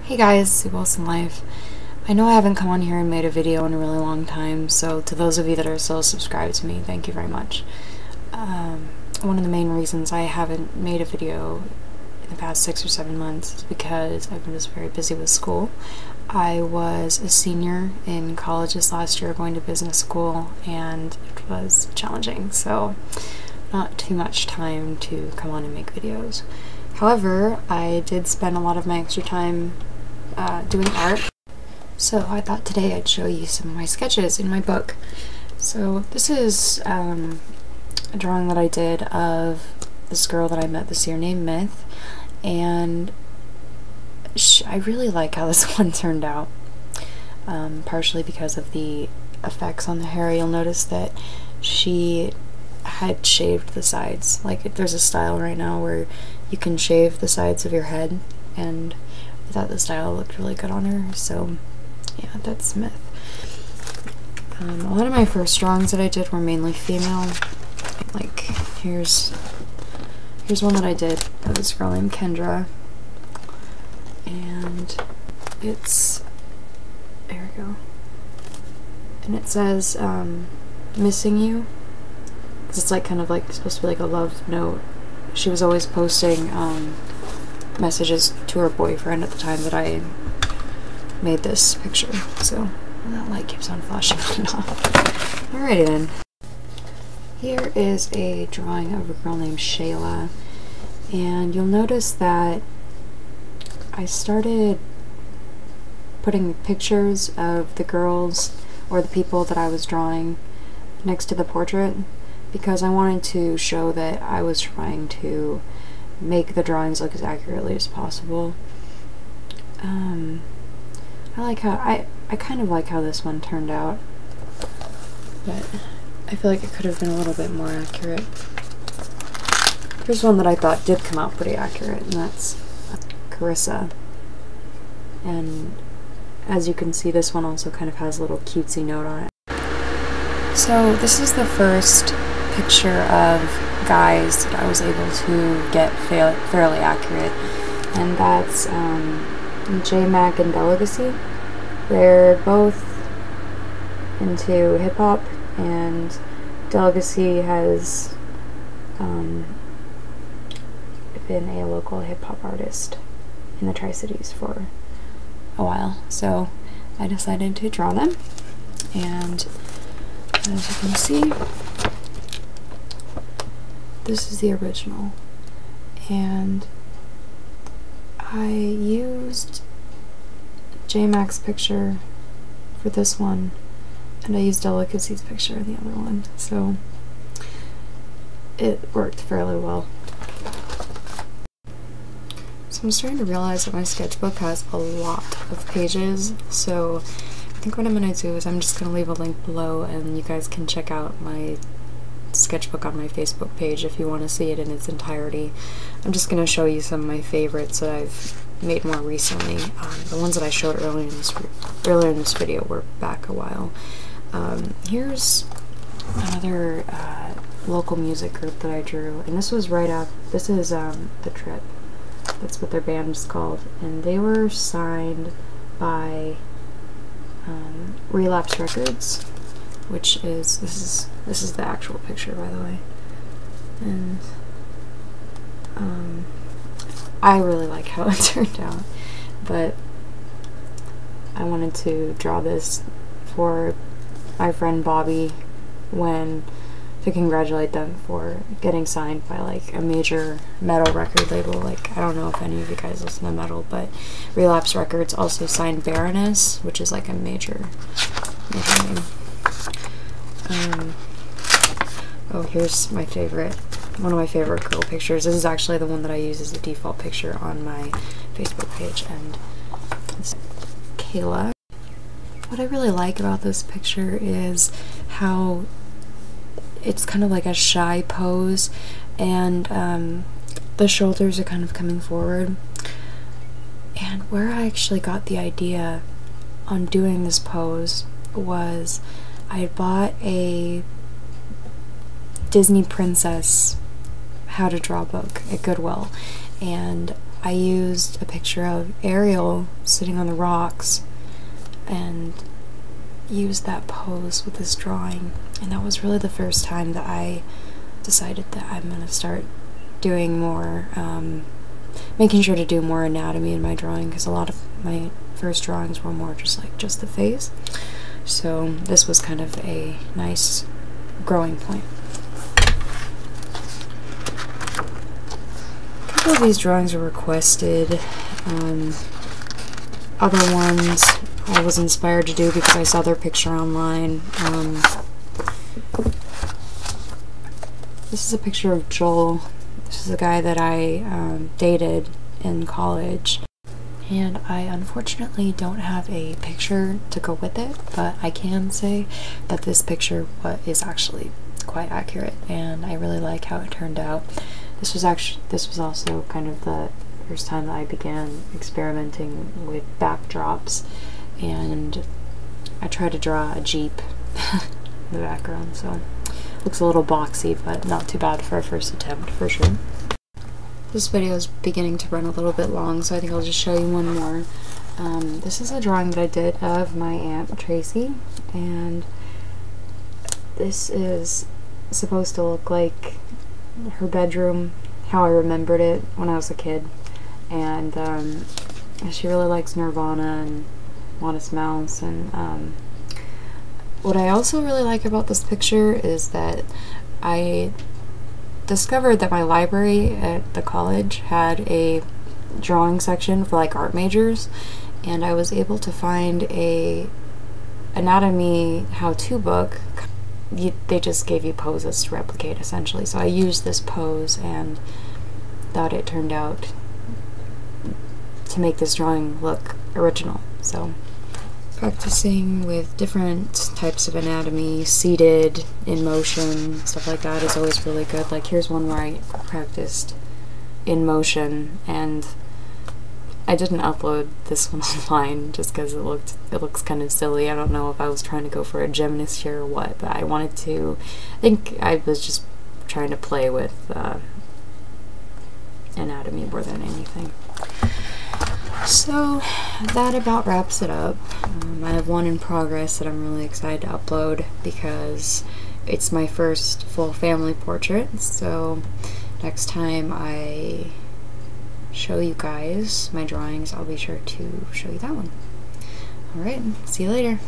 Hey guys, Sue Wilson Life. I know I haven't come on here and made a video in a really long time, so to those of you that are still subscribed to me, thank you very much. One of the main reasons I haven't made a video in the past 6 or 7 months is because I've been just very busy with school. I was a senior in college this last year going to business school, and it was challenging, so not too much time to come on and make videos. However, I did spend a lot of my extra time doing art, so I thought today I'd show you some of my sketches in my book. So this is a drawing that I did of this girl that I met this year named Myth, and I really like how this one turned out, partially because of the effects on the hair. You'll notice that she had shaved the sides. Like, there's a style right now where you can shave the sides of your head, and I thought the style looked really good on her, so yeah, that's Myth. A lot of my first drawings that I did were mainly female. Like, here's one that I did of this girl named Kendra, and it's, there we go, and it says missing you, because it's like kind of like supposed to be like a love note. She was always posting messages to her boyfriend at the time that I made this picture, so that light keeps on flashing on and off. Alrighty then. Here is a drawing of a girl named Shayla, and you'll notice that I started putting pictures of the girls or the people that I was drawing next to the portrait because I wanted to show that I was trying to make the drawings look as accurately as possible. I like how I kind of like how this one turned out, but I feel like it could have been a little bit more accurate. Here's one that I thought did come out pretty accurate, and that's Carissa. And as you can see, this one also kind of has a little cutesy note on it. So this is the first picture of guys that I was able to get fairly accurate, and that's J-Mac and Delicacy. They're both into hip-hop, and Delicacy has been a local hip-hop artist in the Tri-Cities for a while, so I decided to draw them. And as you can see, this is the original, and I used J-Mac's picture for this one, and I used Delicacy's picture in the other one, so it worked fairly well. So I'm starting to realize that my sketchbook has a lot of pages, so I think what I'm going to do is I'm just going to leave a link below, and you guys can check out my sketchbook on my Facebook page if you want to see it in its entirety. I'm just going to show you some of my favorites that I've made more recently. The ones that I showed earlier in this video were back a while. Here's another local music group that I drew, and this was right after, this is The Trip. That's what their band is called, and they were signed by Relapse Records, which is, this is the actual picture, by the way, and I really like how it turned out, but I wanted to draw this for my friend Bobby to congratulate them for getting signed by like a major metal record label. Like, I don't know if any of you guys listen to metal, but Relapse Records also signed Baroness, which is like a major name. Oh, here's my favorite, one of my favorite girl pictures. This is actually the one that I use as the default picture on my Facebook page, and it's Kayla. What I really like about this picture is how it's kind of like a shy pose, and the shoulders are kind of coming forward. And where I actually got the idea on doing this pose was I bought a Disney Princess How to Draw book at Goodwill, and I used a picture of Ariel sitting on the rocks and used that pose with this drawing, and that was really the first time that I decided that I'm gonna start doing more, making sure to do more anatomy in my drawing, because a lot of my first drawings were more just the face. So this was kind of a nice growing point. A couple of these drawings were requested. Other ones I was inspired to do because I saw their picture online. This is a picture of Joel. This is a guy that I dated in college. And I unfortunately don't have a picture to go with it, but I can say that this picture is actually quite accurate, and I really like how it turned out. This was also kind of the first time that I began experimenting with backdrops, and I tried to draw a Jeep in the background, so it looks a little boxy, but not too bad for a first attempt for sure. This video is beginning to run a little bit long, so I think I'll just show you one more. This is a drawing that I did of my Aunt Tracy, and this is supposed to look like her bedroom, how I remembered it when I was a kid. And she really likes Nirvana and Modest Mouse, and what I also really like about this picture is that I discovered that my library at the college had a drawing section for like art majors, and I was able to find a anatomy how-to book. They just gave you poses to replicate essentially, so I used this pose and thought it turned out to make this drawing look original. So practicing with different types of anatomy, seated, in motion, stuff like that is always really good. Like here's one where I practiced in motion, and I didn't upload this one online just because it looks kind of silly. I don't know if I was trying to go for a gymnast here or what, but I think I was just trying to play with anatomy more than anything. So that about wraps it up. I have one in progress that I'm really excited to upload because it's my first full family portrait. So next time I show you guys my drawings, I'll be sure to show you that one. Alright, see you later.